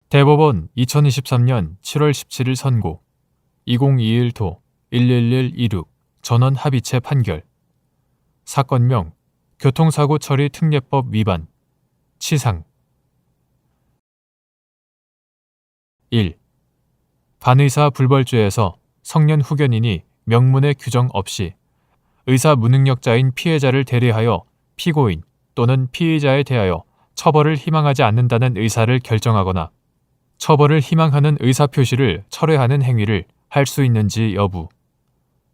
대법원 2023년 7월 17일 선고 2021도 11126 전원 합의체 판결. 사건명 교통사고 처리 특례법 위반. 치상. 1. 반의사 불벌죄에서 성년 후견인이 명문의 규정 없이 의사 무능력자인 피해자를 대리하여 피고인 또는 피의자에 대하여 처벌을 희망하지 않는다는 의사를 결정하거나 처벌을 희망하는 의사표시를 철회하는 행위를 할 수 있는지 여부.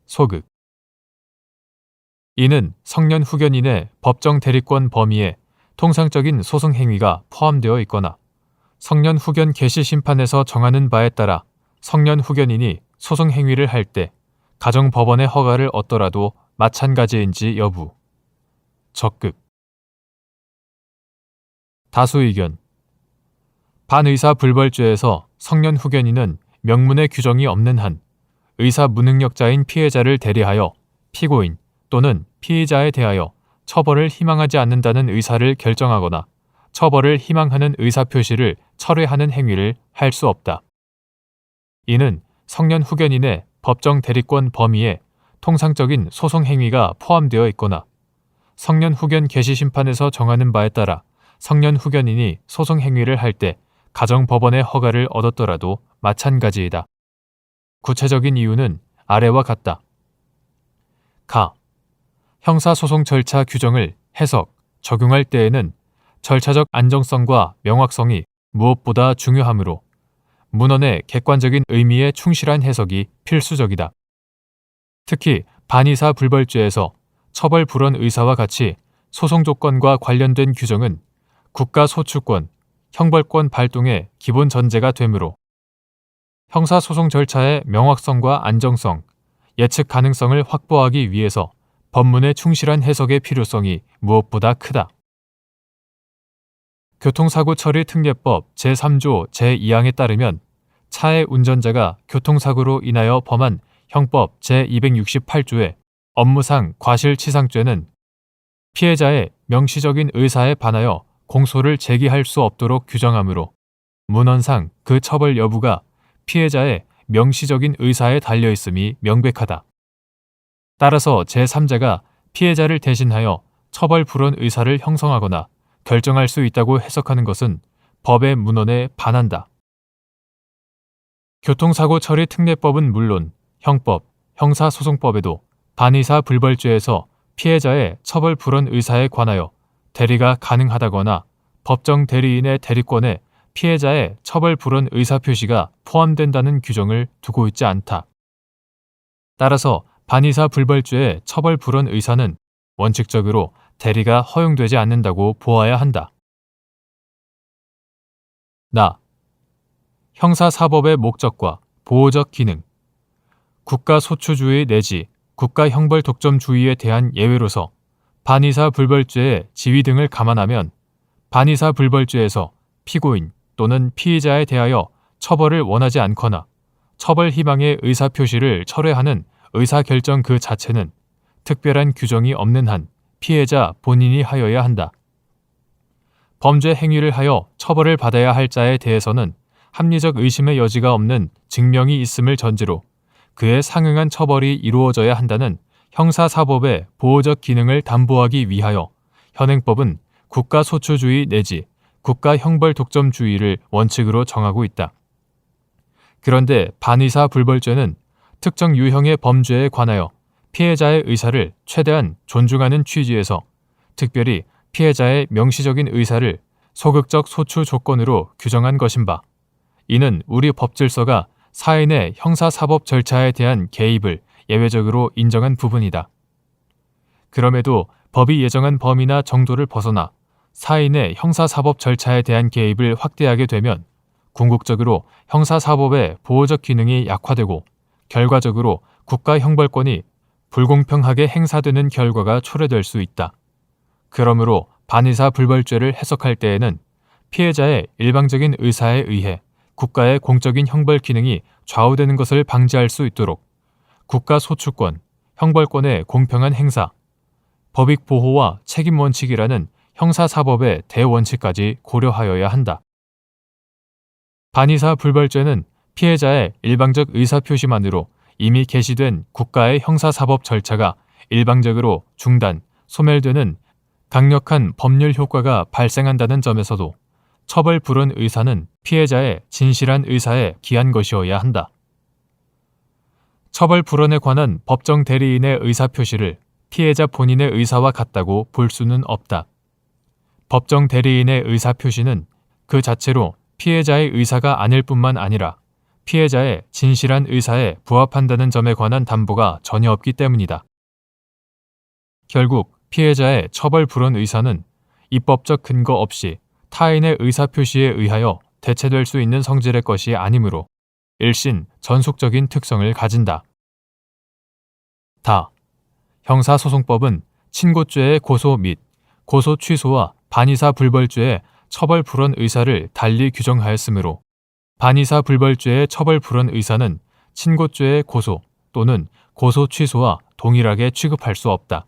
소극. 이는 성년 후견인의 법정 대리권 범위에 통상적인 소송 행위가 포함되어 있거나 성년 후견 개시 심판에서 정하는 바에 따라 성년 후견인이 소송 행위를 할 때 가정법원의 허가를 얻더라도 마찬가지인지 여부. 적극. 다수 의견. 반의사 불벌죄에서 성년 후견인은 명문의 규정이 없는 한 의사 무능력자인 피해자를 대리하여 피고인 또는 피의자에 대하여 처벌을 희망하지 않는다는 의사를 결정하거나 처벌을 희망하는 의사표시를 철회하는 행위를 할 수 없다. 이는 성년 후견인의 법정 대리권 범위에 통상적인 소송 행위가 포함되어 있거나 성년 후견 개시 심판에서 정하는 바에 따라 성년 후견인이 소송 행위를 할 때 가정법원의 허가를 얻었더라도 마찬가지이다. 구체적인 이유는 아래와 같다. 가. 형사소송 절차 규정을 해석, 적용할 때에는 절차적 안정성과 명확성이 무엇보다 중요하므로 문헌의 객관적인 의미에 충실한 해석이 필수적이다. 특히 반의사 불벌죄에서 처벌 불원 의사와 같이 소송 조건과 관련된 규정은 국가 소추권, 형벌권 발동의 기본 전제가 되므로 형사소송 절차의 명확성과 안정성, 예측 가능성을 확보하기 위해서 법문의 충실한 해석의 필요성이 무엇보다 크다. 교통사고 처리 특례법 제3조 제2항에 따르면 차의 운전자가 교통사고로 인하여 범한 형법 제268조의 업무상 과실치상죄는 피해자의 명시적인 의사에 반하여 공소를 제기할 수 없도록 규정하므로 문헌상 그 처벌 여부가 피해자의 명시적인 의사에 달려있음이 명백하다. 따라서 제3자가 피해자를 대신하여 처벌 불원 의사를 형성하거나 결정할 수 있다고 해석하는 것은 법의 문헌에 반한다. 교통사고 처리 특례법은 물론 형법, 형사소송법에도 반의사 불벌죄에서 피해자의 처벌 불원 의사에 관하여 대리가 가능하다거나 법정 대리인의 대리권에 피해자의 처벌 불원 의사 표시가 포함된다는 규정을 두고 있지 않다. 따라서 반의사 불벌죄의 처벌 불원 의사는 원칙적으로 대리가 허용되지 않는다고 보아야 한다. 형사사법의 목적과 보호적 기능. 국가 소추주의 내지 국가 형벌 독점주의에 대한 예외로서 반의사 불벌죄의 지위 등을 감안하면 반의사 불벌죄에서 피고인 또는 피의자에 대하여 처벌을 원하지 않거나 처벌 희망의 의사표시를 철회하는 의사결정 그 자체는 특별한 규정이 없는 한 피해자 본인이 하여야 한다. 범죄 행위를 하여 처벌을 받아야 할 자에 대해서는 합리적 의심의 여지가 없는 증명이 있음을 전제로 그에 상응한 처벌이 이루어져야 한다는 형사사법의 보호적 기능을 담보하기 위하여 현행법은 국가소추주의 내지 국가형벌 독점주의를 원칙으로 정하고 있다. 그런데 반의사 불벌죄는 특정 유형의 범죄에 관하여 피해자의 의사를 최대한 존중하는 취지에서 특별히 피해자의 명시적인 의사를 소극적 소추 조건으로 규정한 것인 바, 이는 우리 법질서가 사인의 형사사법 절차에 대한 개입을 예외적으로 인정한 부분이다. 그럼에도 법이 예정한 범위나 정도를 벗어나 사인의 형사사법 절차에 대한 개입을 확대하게 되면 궁극적으로 형사사법의 보호적 기능이 약화되고 결과적으로 국가 형벌권이 불공평하게 행사되는 결과가 초래될 수 있다. 그러므로 반의사 불벌죄를 해석할 때에는 피해자의 일방적인 의사에 의해 국가의 공적인 형벌 기능이 좌우되는 것을 방지할 수 있도록 국가 소추권, 형벌권의 공평한 행사, 법익 보호와 책임 원칙이라는 형사사법의 대원칙까지 고려하여야 한다. 반의사 불벌죄는 피해자의 일방적 의사표시만으로 이미 개시된 국가의 형사사법 절차가 일방적으로 중단, 소멸되는 강력한 법률 효과가 발생한다는 점에서도 처벌 불원 의사는 피해자의 진실한 의사에 기한 것이어야 한다. 처벌 불원에 관한 법정 대리인의 의사표시를 피해자 본인의 의사와 같다고 볼 수는 없다. 법정 대리인의 의사표시는 그 자체로 피해자의 의사가 아닐 뿐만 아니라 피해자의 진실한 의사에 부합한다는 점에 관한 담보가 전혀 없기 때문이다. 결국 피해자의 처벌 불원 의사는 입법적 근거 없이 타인의 의사표시에 의하여 대체될 수 있는 성질의 것이 아니므로 일신 전속적인 특성을 가진다. 형사소송법은 친고죄의 고소 및 고소 취소와 반의사 불벌죄의 처벌 불원 의사를 달리 규정하였으므로 반의사 불벌죄의 처벌 불원 의사는 친고죄의 고소 또는 고소 취소와 동일하게 취급할 수 없다.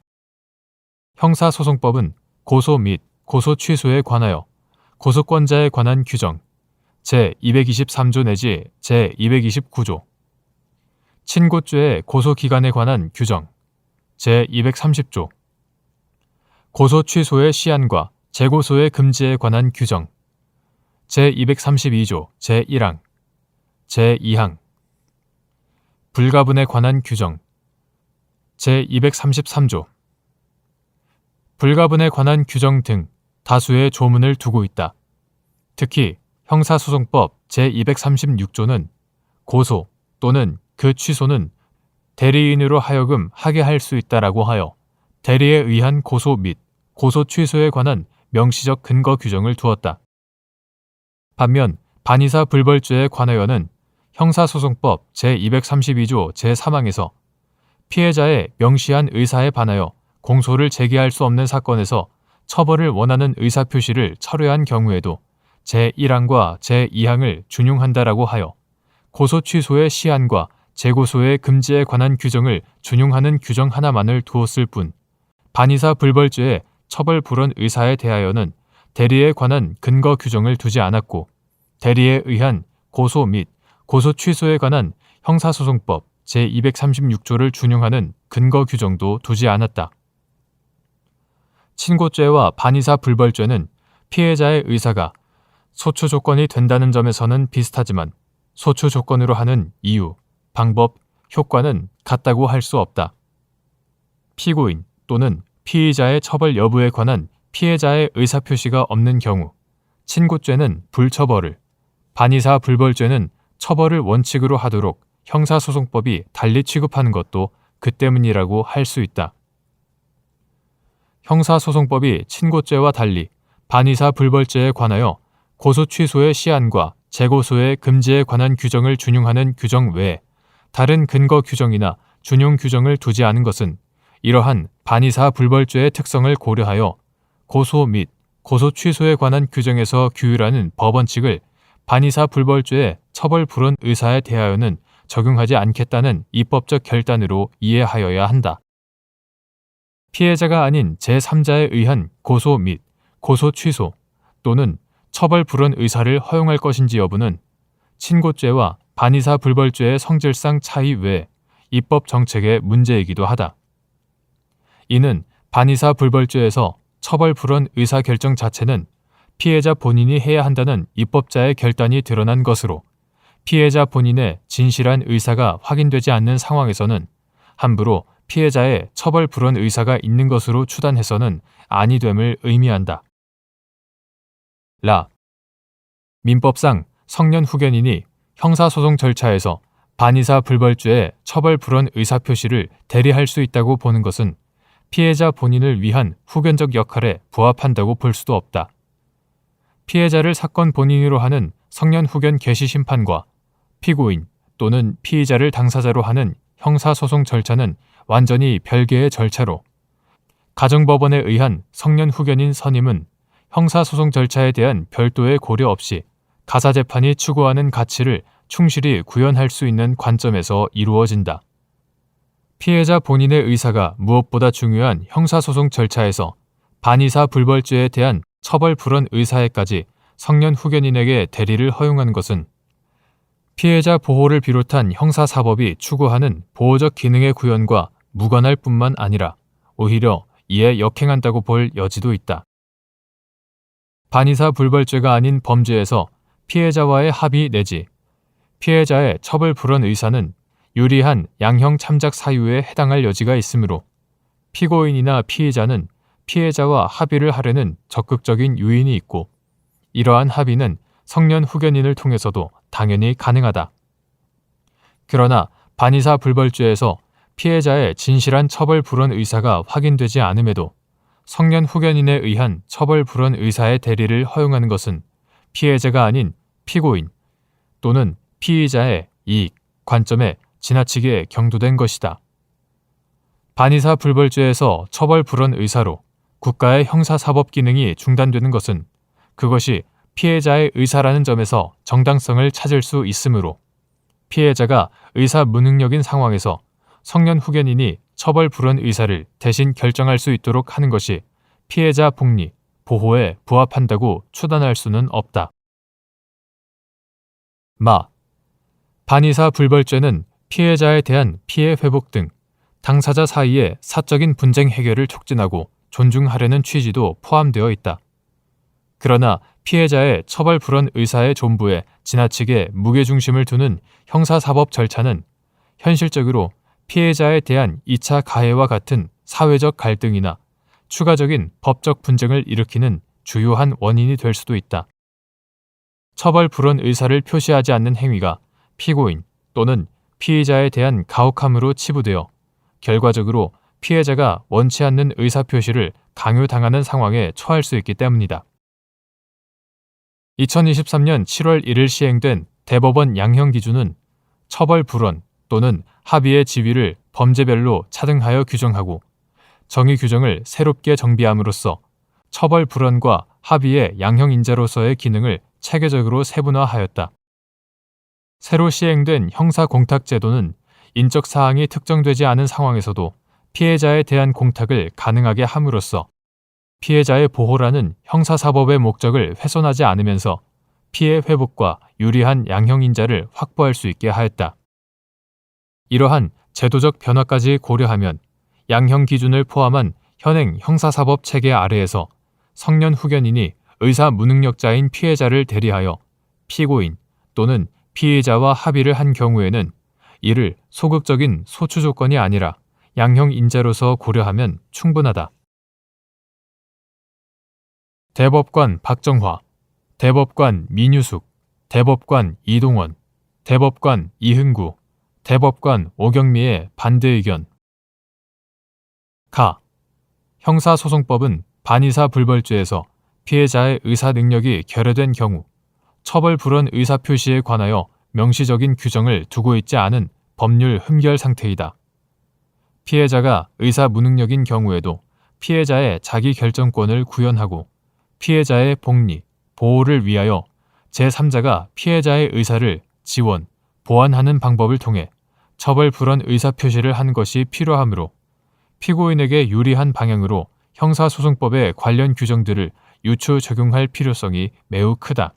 형사소송법은 고소 및 고소 취소에 관하여 고소권자에 관한 규정 제223조 내지 제229조, 친고죄의 고소기간에 관한 규정 제230조, 고소 취소의 시한과 재고소의 금지에 관한 규정 제232조 제1항, 제2항, 불가분에 관한 규정 제233조, 불가분에 관한 규정 등 다수의 조문을 두고 있다. 특히 형사소송법 제236조는 고소 또는 그 취소는 대리인으로 하여금 하게 할 수 있다라고 하여 대리에 의한 고소 및 고소 취소에 관한 명시적 근거 규정을 두었다. 반면 반의사 불벌죄에 관하여는 형사소송법 제232조 제3항에서 피해자의 명시한 의사에 반하여 공소를 제기할 수 없는 사건에서 처벌을 원하는 의사표시를 철회한 경우에도 제1항과 제2항을 준용한다라고 하여 고소 취소의 시한과 재고소의 금지에 관한 규정을 준용하는 규정 하나만을 두었을 뿐 반의사 불벌죄의 처벌 불원 의사에 대하여는 대리에 관한 근거 규정을 두지 않았고 대리에 의한 고소 및 고소 취소에 관한 형사소송법 제236조를 준용하는 근거 규정도 두지 않았다. 친고죄와 반의사 불벌죄는 피해자의 의사가 소추 조건이 된다는 점에서는 비슷하지만 소추 조건으로 하는 이유, 방법, 효과는 같다고 할 수 없다. 피고인 또는 피의자의 처벌 여부에 관한 피해자의 의사표시가 없는 경우 친고죄는 불처벌을, 반의사 불벌죄는 처벌을 원칙으로 하도록 형사소송법이 달리 취급하는 것도 그 때문이라고 할 수 있다. 형사소송법이 친고죄와 달리 반의사 불벌죄에 관하여 고소 취소의 시한과 재고소의 금지에 관한 규정을 준용하는 규정 외에 다른 근거 규정이나 준용 규정을 두지 않은 것은 이러한 반의사 불벌죄의 특성을 고려하여 고소 및 고소 취소에 관한 규정에서 규율하는 법원칙을 반의사 불벌죄의 처벌 불원 의사에 대하여는 적용하지 않겠다는 입법적 결단으로 이해하여야 한다. 피해자가 아닌 제3자에 의한 고소 및 고소 취소 또는 처벌 불원 의사를 허용할 것인지 여부는 친고죄와 반의사 불벌죄의 성질상 차이 외에 입법 정책의 문제이기도 하다. 이는 반의사 불벌죄에서 처벌 불원 의사 결정 자체는 피해자 본인이 해야 한다는 입법자의 결단이 드러난 것으로 피해자 본인의 진실한 의사가 확인되지 않는 상황에서는 함부로 피해자의 처벌 불원 의사가 있는 것으로 추단해서는 아니 됨을 의미한다. 민법상 성년 후견인이 형사소송 절차에서 반의사 불벌죄의 처벌 불원 의사표시를 대리할 수 있다고 보는 것은 피해자 본인을 위한 후견적 역할에 부합한다고 볼 수도 없다. 피해자를 사건 본인으로 하는 성년 후견 개시 심판과 피고인 또는 피의자를 당사자로 하는 형사소송 절차는 완전히 별개의 절차로 가정법원에 의한 성년 후견인 선임은 형사소송 절차에 대한 별도의 고려 없이 가사재판이 추구하는 가치를 충실히 구현할 수 있는 관점에서 이루어진다. 피해자 본인의 의사가 무엇보다 중요한 형사소송 절차에서 반의사 불벌죄에 대한 처벌 불원 의사에까지 성년 후견인에게 대리를 허용한 것은 피해자 보호를 비롯한 형사사법이 추구하는 보호적 기능의 구현과 무관할 뿐만 아니라 오히려 이에 역행한다고 볼 여지도 있다. 반의사 불벌죄가 아닌 범죄에서 피해자와의 합의 내지 피해자의 처벌 불원 의사는 유리한 양형 참작 사유에 해당할 여지가 있으므로 피고인이나 피의자는 피해자와 합의를 하려는 적극적인 요인이 있고 이러한 합의는 성년 후견인을 통해서도 당연히 가능하다. 그러나 반의사 불벌죄에서 피해자의 진실한 처벌 불원 의사가 확인되지 않음에도 성년 후견인에 의한 처벌 불원 의사의 대리를 허용하는 것은 피해자가 아닌 피고인 또는 피의자의 이익, 관점에 지나치게 경도된 것이다. 반의사 불벌죄에서 처벌 불원 의사로 국가의 형사사법 기능이 중단되는 것은 그것이 피해자의 의사라는 점에서 정당성을 찾을 수 있으므로 피해자가 의사 무능력인 상황에서 성년 후견인이 처벌 불원 의사를 대신 결정할 수 있도록 하는 것이 피해자 복리, 보호에 부합한다고 추단할 수는 없다. 반의사 불벌죄는 피해자에 대한 피해 회복 등 당사자 사이의 사적인 분쟁 해결을 촉진하고 존중하려는 취지도 포함되어 있다. 그러나 피해자의 처벌 불원 의사의 존부에 지나치게 무게중심을 두는 형사사법 절차는 현실적으로 피해자에 대한 2차 가해와 같은 사회적 갈등이나 추가적인 법적 분쟁을 일으키는 주요한 원인이 될 수도 있다. 처벌 불원 의사를 표시하지 않는 행위가 피고인 또는 피의자에 대한 가혹함으로 치부되어 결과적으로 피해자가 원치 않는 의사표시를 강요당하는 상황에 처할 수 있기 때문이다. 2023년 7월 1일 시행된 대법원 양형 기준은 처벌 불원 또는 합의의 지위를 범죄별로 차등하여 규정하고 정의 규정을 새롭게 정비함으로써 처벌 불원과 합의의 양형 인자로서의 기능을 체계적으로 세분화하였다. 새로 시행된 형사 공탁 제도는 인적 사항이 특정되지 않은 상황에서도 피해자에 대한 공탁을 가능하게 함으로써 피해자의 보호라는 형사사법의 목적을 훼손하지 않으면서 피해 회복과 유리한 양형 인자를 확보할 수 있게 하였다. 이러한 제도적 변화까지 고려하면 양형 기준을 포함한 현행 형사사법 체계 아래에서 성년 후견인이 의사 무능력자인 피해자를 대리하여 피고인 또는 피의자와 합의를 한 경우에는 이를 소극적인 소추 조건이 아니라 양형 인자로서 고려하면 충분하다. 대법관 박정화, 대법관 민유숙, 대법관 이동원, 대법관 이흥구, 대법관 오경미의 반대 의견. 형사소송법은 반의사 불벌죄에서 피해자의 의사 능력이 결여된 경우 처벌 불원 의사 표시에 관하여 명시적인 규정을 두고 있지 않은 법률 흠결 상태이다. 피해자가 의사 무능력인 경우에도 피해자의 자기 결정권을 구현하고 피해자의 복리, 보호를 위하여 제3자가 피해자의 의사를 지원, 보완하는 방법을 통해 처벌 불원 의사 표시를 한 것이 필요하므로 피고인에게 유리한 방향으로 형사소송법의 관련 규정들을 유추 적용할 필요성이 매우 크다.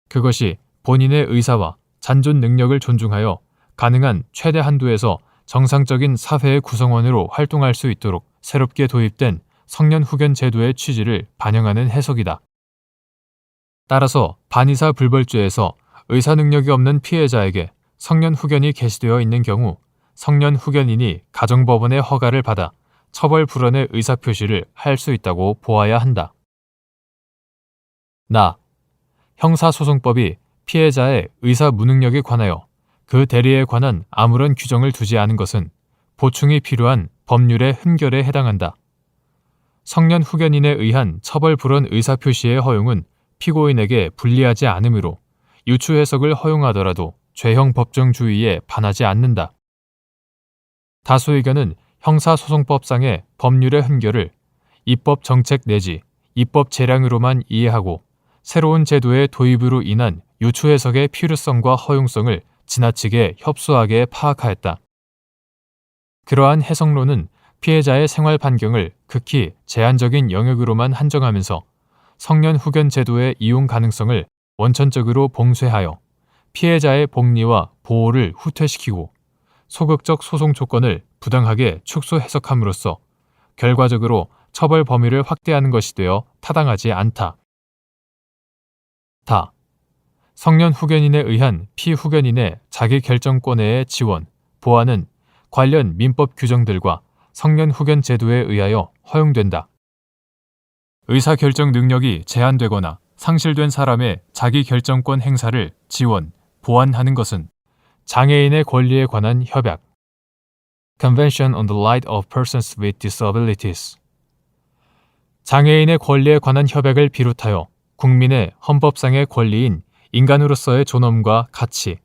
그것이 본인의 의사와 잔존 능력을 존중하여 가능한 최대 한도에서 정상적인 사회의 구성원으로 활동할 수 있도록 새롭게 도입된 성년 후견 제도의 취지를 반영하는 해석이다. 따라서 반의사 불벌죄에서 의사 능력이 없는 피해자에게 성년 후견이 게시되어 있는 경우 성년 후견인이 가정법원의 허가를 받아 처벌 불원의 의사표시를 할 수 있다고 보아야 한다. 형사소송법이 피해자의 의사 무능력에 관하여 그 대리에 관한 아무런 규정을 두지 않은 것은 보충이 필요한 법률의 흠결에 해당한다. 성년 후견인에 의한 처벌 불원 의사표시의 허용은 피고인에게 불리하지 않으므로 유추 해석을 허용하더라도 죄형 법정주의에 반하지 않는다. 다수 의견은 형사소송법상의 법률의 흠결을 입법 정책 내지 입법 재량으로만 이해하고 새로운 제도의 도입으로 인한 유추 해석의 필요성과 허용성을 지나치게 협소하게 파악하였다. 그러한 해석론은 피해자의 생활 반경을 극히 제한적인 영역으로만 한정하면서 성년 후견 제도의 이용 가능성을 원천적으로 봉쇄하여 피해자의 복리와 보호를 후퇴시키고 소극적 소송 조건을 부당하게 축소 해석함으로써 결과적으로 처벌 범위를 확대하는 것이 되어 타당하지 않다. 다. 성년 후견인에 의한 피후견인의 자기결정권의 지원, 보완은 관련 민법 규정들과 성년 후견 제도에 의하여 허용된다. 의사결정 능력이 제한되거나 상실된 사람의 자기결정권 행사를 지원, 보완하는 것은 장애인의 권리에 관한 협약 Convention on the Right of Persons with Disabilities 장애인의 권리에 관한 협약을 비롯하여 국민의 헌법상의 권리인 인간으로서의 존엄과 가치,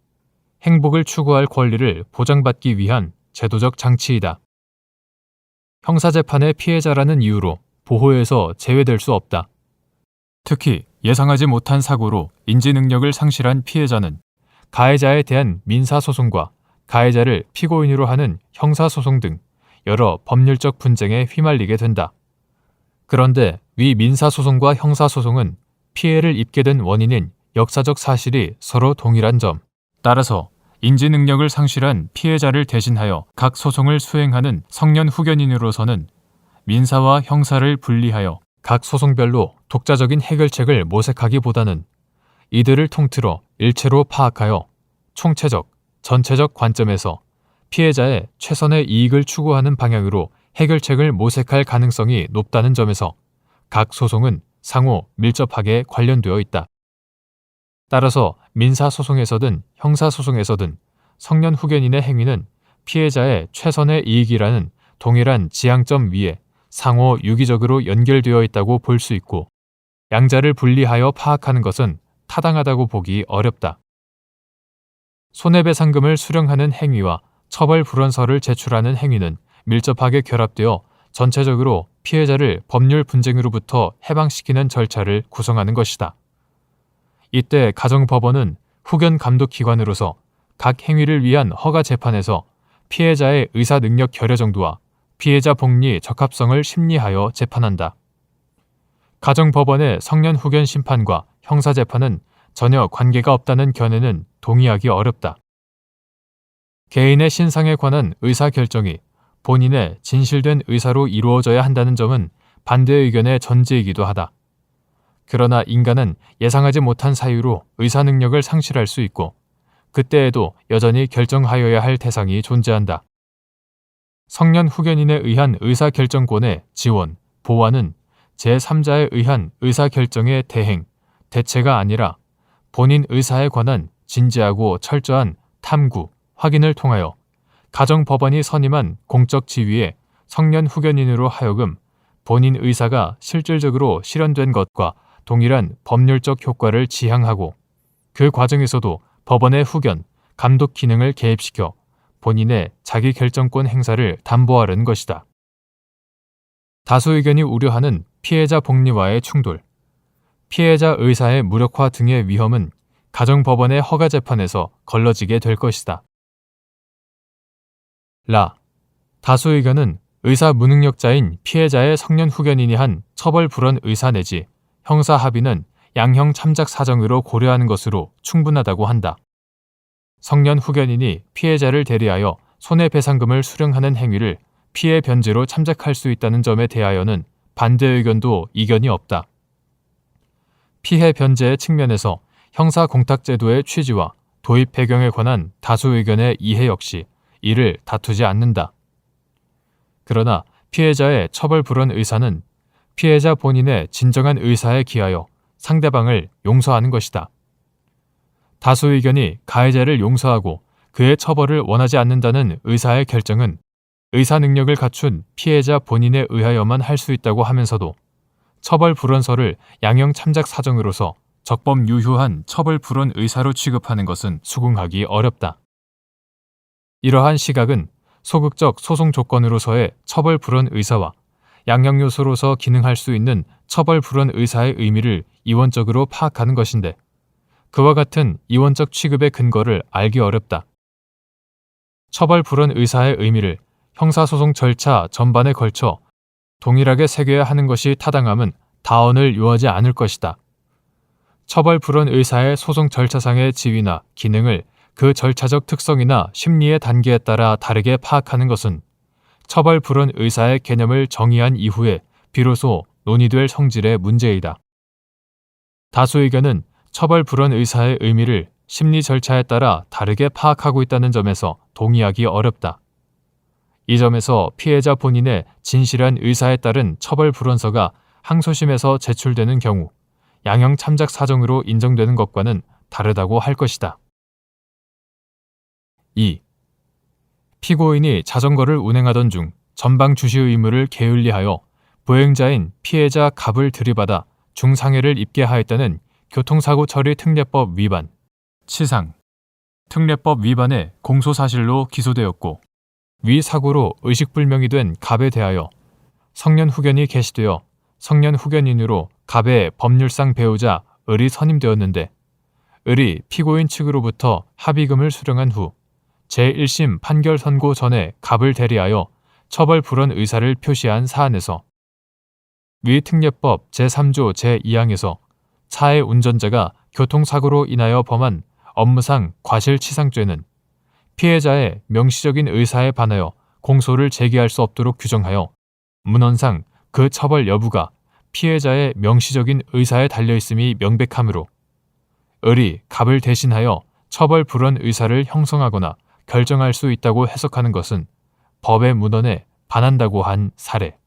행복을 추구할 권리를 보장받기 위한 제도적 장치이다. 형사재판의 피해자라는 이유로 보호에서 제외될 수 없다. 특히 예상하지 못한 사고로 인지능력을 상실한 피해자는 가해자에 대한 민사소송과 가해자를 피고인으로 하는 형사소송 등 여러 법률적 분쟁에 휘말리게 된다. 그런데 위 민사소송과 형사소송은 피해를 입게 된 원인인 역사적 사실이 서로 동일한 점, 따라서 인지능력을 상실한 피해자를 대신하여 각 소송을 수행하는 성년 후견인으로서는 민사와 형사를 분리하여 각 소송별로 독자적인 해결책을 모색하기보다는 이들을 통틀어 일체로 파악하여 총체적, 전체적 관점에서 피해자의 최선의 이익을 추구하는 방향으로 해결책을 모색할 가능성이 높다는 점에서 각 소송은 상호 밀접하게 관련되어 있다. 따라서 민사소송에서든 형사소송에서든 성년 후견인의 행위는 피해자의 최선의 이익이라는 동일한 지향점 위에 상호 유기적으로 연결되어 있다고 볼 수 있고 양자를 분리하여 파악하는 것은 타당하다고 보기 어렵다. 손해배상금을 수령하는 행위와 처벌 불원서를 제출하는 행위는 밀접하게 결합되어 전체적으로 피해자를 법률 분쟁으로부터 해방시키는 절차를 구성하는 것이다. 이때 가정법원은 후견 감독기관으로서 각 행위를 위한 허가 재판에서 피해자의 의사 능력 결여 정도와 피해자 복리 적합성을 심리하여 재판한다. 가정법원의 성년 후견 심판과 형사재판은 전혀 관계가 없다는 견해는 동의하기 어렵다. 개인의 신상에 관한 의사결정이 본인의 진실된 의사로 이루어져야 한다는 점은 반대 의견의 전제이기도 하다. 그러나 인간은 예상하지 못한 사유로 의사 능력을 상실할 수 있고 그때에도 여전히 결정하여야 할 대상이 존재한다. 성년 후견인에 의한 의사결정권의 지원, 보완은 제3자에 의한 의사결정의 대행, 대체가 아니라 본인 의사에 관한 진지하고 철저한 탐구, 확인을 통하여 가정법원이 선임한 공적 지위의 성년 후견인으로 하여금 본인 의사가 실질적으로 실현된 것과 동일한 법률적 효과를 지향하고 그 과정에서도 법원의 후견, 감독 기능을 개입시켜 본인의 자기결정권 행사를 담보하려는 것이다. 다수 의견이 우려하는 피해자 복리와의 충돌, 피해자 의사의 무력화 등의 위험은 가정법원의 허가재판에서 걸러지게 될 것이다. 다수 의견은 의사 무능력자인 피해자의 성년 후견인이 한 처벌 불원 의사 내지 형사 합의는 양형 참작 사정으로 고려하는 것으로 충분하다고 한다. 성년 후견인이 피해자를 대리하여 손해배상금을 수령하는 행위를 피해 변제로 참작할 수 있다는 점에 대하여는 반대 의견도 이견이 없다. 피해 변제의 측면에서 형사공탁제도의 취지와 도입 배경에 관한 다수 의견의 이해 역시 이를 다투지 않는다. 그러나 피해자의 처벌 불원 의사는 피해자 본인의 진정한 의사에 기하여 상대방을 용서하는 것이다. 다수 의견이 가해자를 용서하고 그의 처벌을 원하지 않는다는 의사의 결정은 의사 능력을 갖춘 피해자 본인에 의하여만 할 수 있다고 하면서도 처벌 불원서를 양형 참작 사정으로서 적법 유효한 처벌 불원 의사로 취급하는 것은 수긍하기 어렵다. 이러한 시각은 소극적 소송 조건으로서의 처벌 불원 의사와 양형 요소로서 기능할 수 있는 처벌 불원 의사의 의미를 이원적으로 파악하는 것인데 그와 같은 이원적 취급의 근거를 알기 어렵다. 처벌 불원 의사의 의미를 형사소송 절차 전반에 걸쳐 동일하게 새겨야 하는 것이 타당함은 다언을 요하지 않을 것이다. 처벌 불원 의사의 소송 절차상의 지위나 기능을 그 절차적 특성이나 심리의 단계에 따라 다르게 파악하는 것은 처벌 불원 의사의 개념을 정의한 이후에 비로소 논의될 성질의 문제이다. 다수 의견은 처벌 불원 의사의 의미를 심리 절차에 따라 다르게 파악하고 있다는 점에서 동의하기 어렵다. 이 점에서 피해자 본인의 진실한 의사에 따른 처벌 불원서가 항소심에서 제출되는 경우 양형 참작 사정으로 인정되는 것과는 다르다고 할 것이다. 2. 피고인이 자전거를 운행하던 중 전방 주시 의무를 게을리하여 보행자인 피해자 갑을 들이받아 중상해를 입게 하였다는 교통사고 처리 특례법 위반, 치상, 특례법 위반의 공소사실로 기소되었고 위 사고로 의식불명이 된 갑에 대하여 성년 후견이 개시되어 성년 후견인으로 갑의 법률상 배우자 을이 선임되었는데 을이 피고인 측으로부터 합의금을 수령한 후 제1심 판결 선고 전에 갑을 대리하여 처벌 불원 의사를 표시한 사안에서 위 특례법 제3조 제2항에서 차의 운전자가 교통사고로 인하여 범한 업무상 과실치상죄는 피해자의 명시적인 의사에 반하여 공소를 제기할 수 없도록 규정하여 문헌상 그 처벌 여부가 피해자의 명시적인 의사에 달려있음이 명백하므로 을이 갑을 대신하여 처벌 불원 의사를 형성하거나 결정할 수 있다고 해석하는 것은 법의 문헌에 반한다고 한 사례.